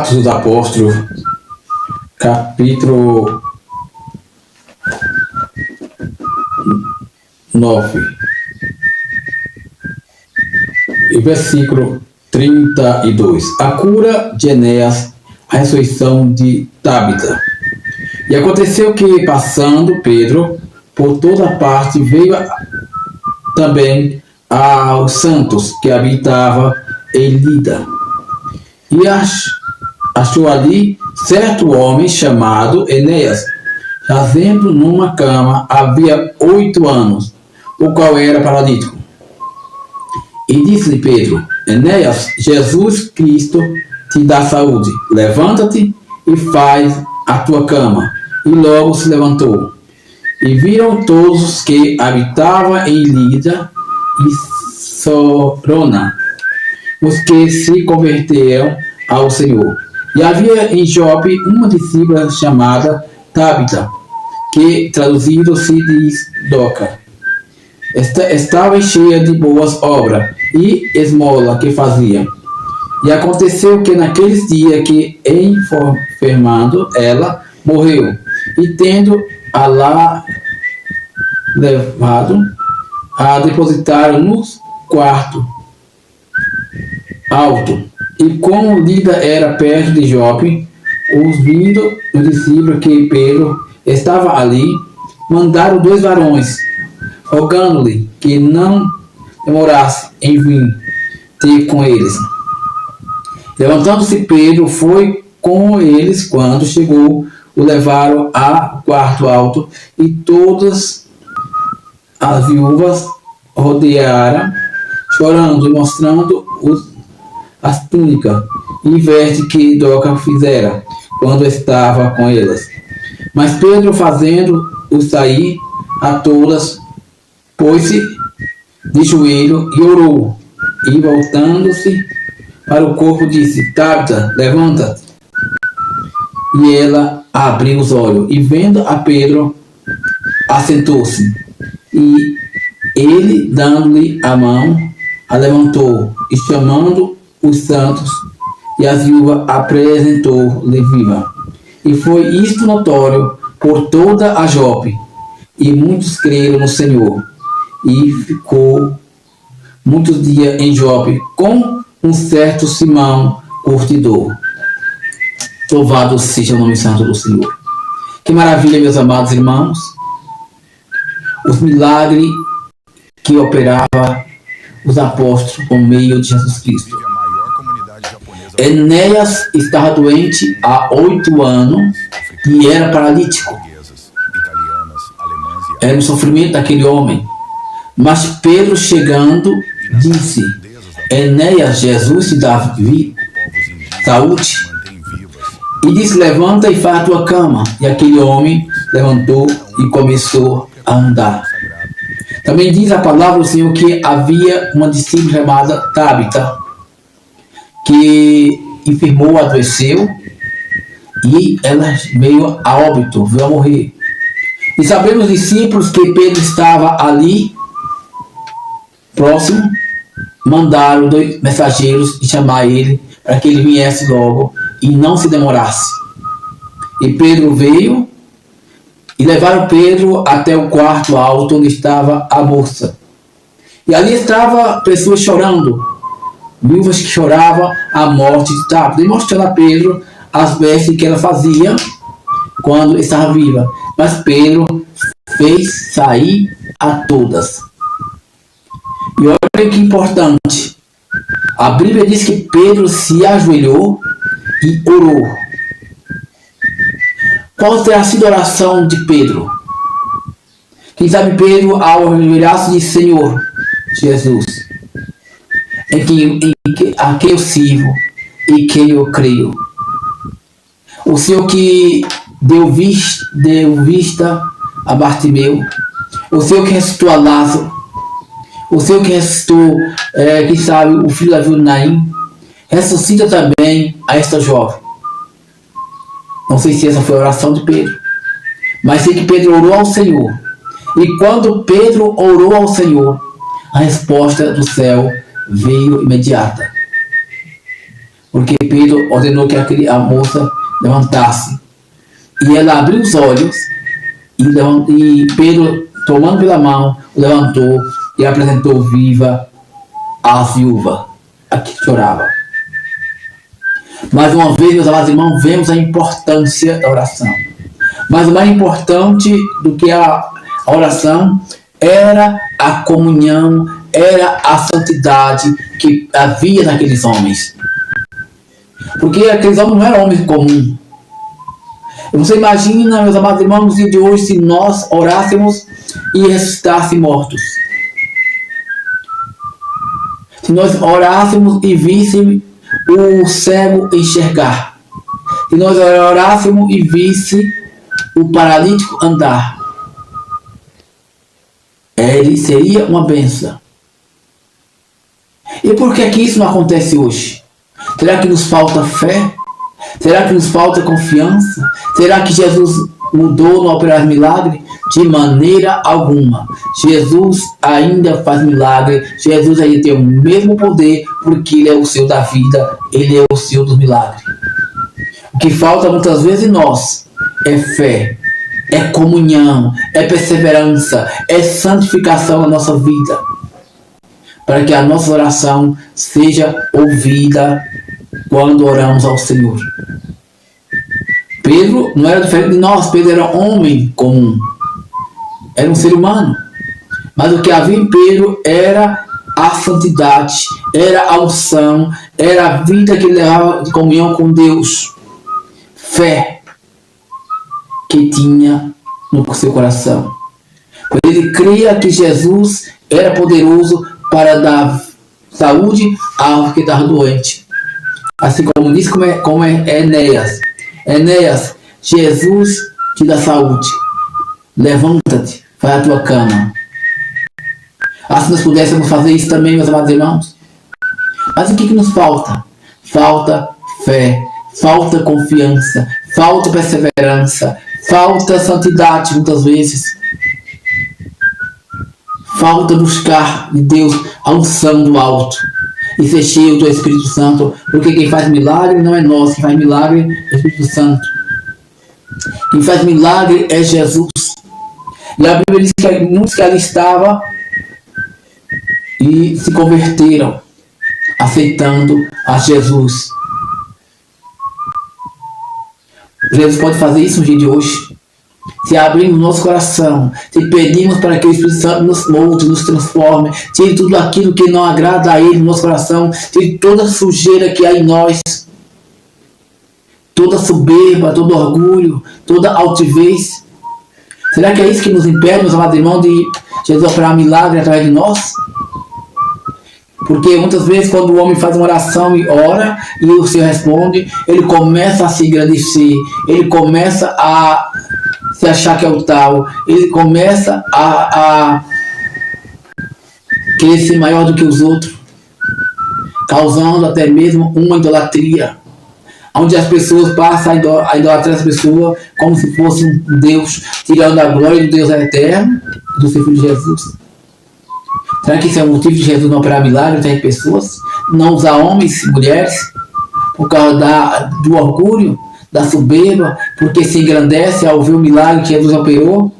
Atos dos Apóstolos, capítulo 9, e versículo 32. A cura de Enéas, a ressurreição de Tábita. E aconteceu que, passando Pedro por toda parte, veio também aos santos que habitavam em Lida. E achou ali certo homem chamado Enéas, jazendo numa cama havia 8 anos, o qual era paralítico. E disse-lhe Pedro: Enéas, Jesus Cristo te dá saúde. Levanta-te e faz a tua cama. E logo se levantou. E viram todos os que habitavam em Lida e Sorona, os que se converteram ao Senhor. E havia em Jope uma discípula chamada Tábita, que traduzido se diz Doca. Estava cheia de boas obras e esmola que fazia. E aconteceu que naqueles dias que, enfermando, ela morreu. E tendo-a lá levado, a depositaram no quarto alto. E como Lida era perto de Jope, ouvindo os discípulos que Pedro estava ali, mandaram 2 varões, rogando-lhe que não demorasse em vir ter com eles. Levantando-se Pedro, foi com eles. Quando chegou, o levaram a quarto alto, e todas as viúvas rodearam, chorando e mostrando as túnicas e vestes que Doca fizera quando estava com elas. Mas Pedro, fazendo-o sair a todas, pôs-se de joelho e orou, e voltando-se para o corpo disse: Tábita, levanta-te. E ela abriu os olhos, e vendo a Pedro, assentou-se. E ele, dando-lhe a mão, a levantou, e chamando os santos e as viúvas, apresentou-lhe viva. E foi isto notório por toda a Jope, e muitos creram no Senhor. E ficou muitos dias em Jope com um certo Simão curtidor. Louvado seja o nome santo do Senhor. Que maravilha, meus amados irmãos, os milagres que operava os apóstolos por meio de Jesus Cristo. Enéas estava doente há 8 anos e era paralítico. Era o sofrimento daquele homem. Mas Pedro, chegando, disse: Enéas, Jesus te dá saúde. E disse: levanta e faz a tua cama. E aquele homem levantou e começou a andar. Também diz a palavra do Senhor que havia uma discípula chamada Tábita, que enfermou, adoeceu, e ela veio a óbito, veio a morrer. E sabendo os discípulos que Pedro estava ali, próximo, mandaram 2 mensageiros e chamar ele para que ele viesse logo e não se demorasse. E Pedro veio, e levaram Pedro até o quarto alto onde estava a moça. E ali estavam pessoas chorando, viúvas que choravam a morte de Tábita, e mostrando a Pedro as vestes que ela fazia quando estava viva. Mas Pedro fez sair a todas. E olha que importante, a Bíblia diz que Pedro se ajoelhou e orou. Qual terá sido a oração de Pedro? Quem sabe Pedro, ao ajoelhar-se, disse: Senhor Jesus, a quem eu sirvo e quem eu creio. O Senhor que deu vista a Bartimeu, o Senhor que ressuscitou a Lázaro, o Senhor que ressuscitou, quem sabe, o filho da viúva Naim, ressuscita também a esta jovem. Não sei se essa foi a oração de Pedro, mas sei que Pedro orou ao Senhor. E quando Pedro orou ao Senhor, a resposta do céu veio imediata. porque Pedro ordenou que a moça levantasse. E ela abriu os olhos e Pedro, tomando pela mão, o levantou e apresentou viva à viúva, a que chorava. Mais uma vez, meus amados irmãos, vemos a importância da oração. Mas o mais importante do que a oração era a comunhão, era a santidade que havia naqueles homens. Porque aqueles homens não eram homens comuns. Você imagina, meus amados irmãos, no dia de hoje, se nós orássemos e ressuscitássemos mortos. Se nós orássemos e víssemos o cego enxergar. Se nós orássemos e víssemos o paralítico andar. Ele seria uma bênção. E por que isso não acontece hoje? Será que nos falta fé? Será que nos falta confiança? Será que Jesus mudou no operar milagre? De maneira alguma. Jesus ainda faz milagre. Jesus ainda tem o mesmo poder, porque Ele é o Senhor da vida. Ele é o Senhor dos milagres. O que falta muitas vezes em nós é fé, é comunhão, é perseverança, é santificação na nossa vida, para que a nossa oração seja ouvida quando oramos ao Senhor. Pedro não era diferente de nós. Pedro era um homem comum, era um ser humano, mas o que havia em Pedro era a santidade, era a unção, era a vida que ele levava de comunhão com Deus, fé que tinha no seu coração. Ele cria que Jesus era poderoso para dar saúde ao que estava doente. Assim como diz como é Enéas. Enéas, Jesus te dá saúde. Levanta-te, vai à tua cama. Assim nós pudéssemos fazer isso também, meus amados irmãos. Mas o que nos falta? Falta fé, falta confiança, falta perseverança, falta santidade muitas vezes. Falta buscar de Deus a unção do alto e ser cheio do Espírito Santo, porque quem faz milagre não é nós, quem faz milagre é o Espírito Santo. Quem faz milagre é Jesus. E a Bíblia diz que muitos que ali estavam e se converteram, aceitando a Jesus. Jesus pode fazer isso no dia de hoje. Se abrimos nosso coração, se pedimos para que o Espírito Santo nos molde, nos transforme, tire tudo aquilo que não agrada a Ele no nosso coração, tire toda a sujeira que há em nós, toda soberba, todo orgulho, toda altivez. Será que é isso que nos impede, meus amados irmãos, de Jesus operar milagre através de nós? Porque muitas vezes quando o homem faz uma oração e ora, e o Senhor responde, ele começa a se engrandecer, ele começa a se achar que é o tal, ele começa a querer ser maior do que os outros, causando até mesmo uma idolatria, onde as pessoas passam a idolatrar as pessoas como se fosse um Deus, tirando a glória do Deus eterno do seu Filho Jesus. Será que isso é o motivo de Jesus não operar milagres entre pessoas? Não usar homens e mulheres por causa do orgulho, da soberba, porque se engrandece ao ver o milagre que Jesus operou?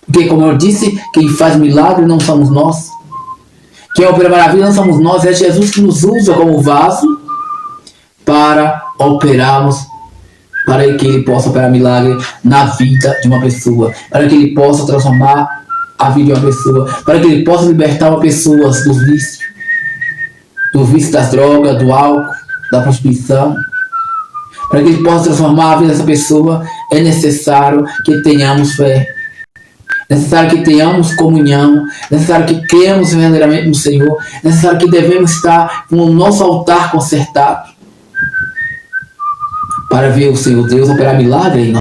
Porque, como eu disse, quem faz milagre não somos nós. Quem opera maravilha não somos nós, é Jesus que nos usa como vaso para operarmos, para que Ele possa operar milagre na vida de uma pessoa, para que Ele possa transformar a vida de uma pessoa, para que Ele possa libertar uma pessoa dos vícios, do vício das drogas, do álcool, da prostituição. Para que Ele possa transformar a vida dessa pessoa, é necessário que tenhamos fé, é necessário que tenhamos comunhão, é necessário que cremos verdadeiramente no Senhor, é necessário que devemos estar com o nosso altar consertado, para ver o Senhor Deus operar milagre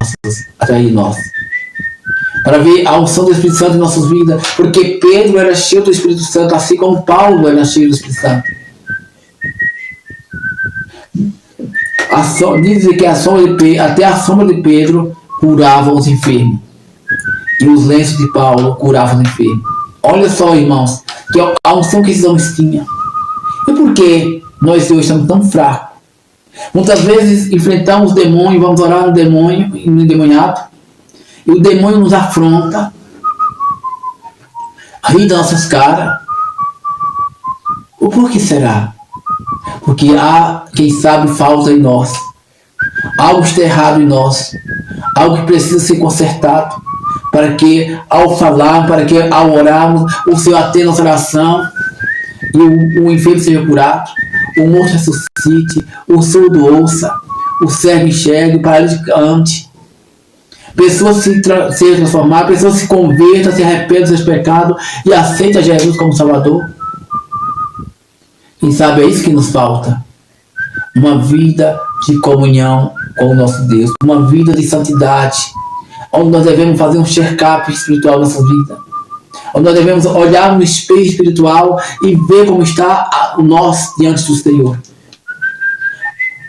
através de nós, para ver a unção do Espírito Santo em nossas vidas, porque Pedro era cheio do Espírito Santo, assim como Paulo era cheio do Espírito Santo. Dizem que até a sombra de Pedro curava os enfermos, e os lenços de Paulo curavam os enfermos. Olha só, irmãos, que a unção que esses homens tinham. E por que nós hoje estamos tão fracos? Muitas vezes enfrentamos o demônio, vamos orar no demônio, no endemoniado, e o demônio nos afronta, ri das nossas caras. O porquê será? Porque há, quem sabe, falta em nós. Algo está errado em nós. Algo que precisa ser consertado. Para que ao falar, para que ao orarmos, o Senhor atenda nossa oração e o enfermo seja curado, o morto ressuscite, o surdo ouça, o cego enxergue, o paralítico ande. Pessoas sejam transformadas, pessoas se convertam, se arrependam dos seus pecados e aceitam Jesus como Salvador. Quem sabe é isso que nos falta. Uma vida de comunhão com o nosso Deus. Uma vida de santidade. Onde nós devemos fazer um check-up espiritual nessa vida. Onde nós devemos olhar no espelho espiritual e ver como está nós diante do Senhor.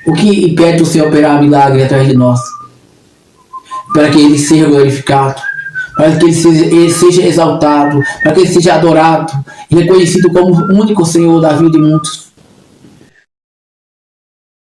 O que impede o Senhor operar milagre através de nós? Para que Ele seja glorificado. Para que ele seja exaltado, para que Ele seja adorado e reconhecido como o único Senhor da vida de muitos.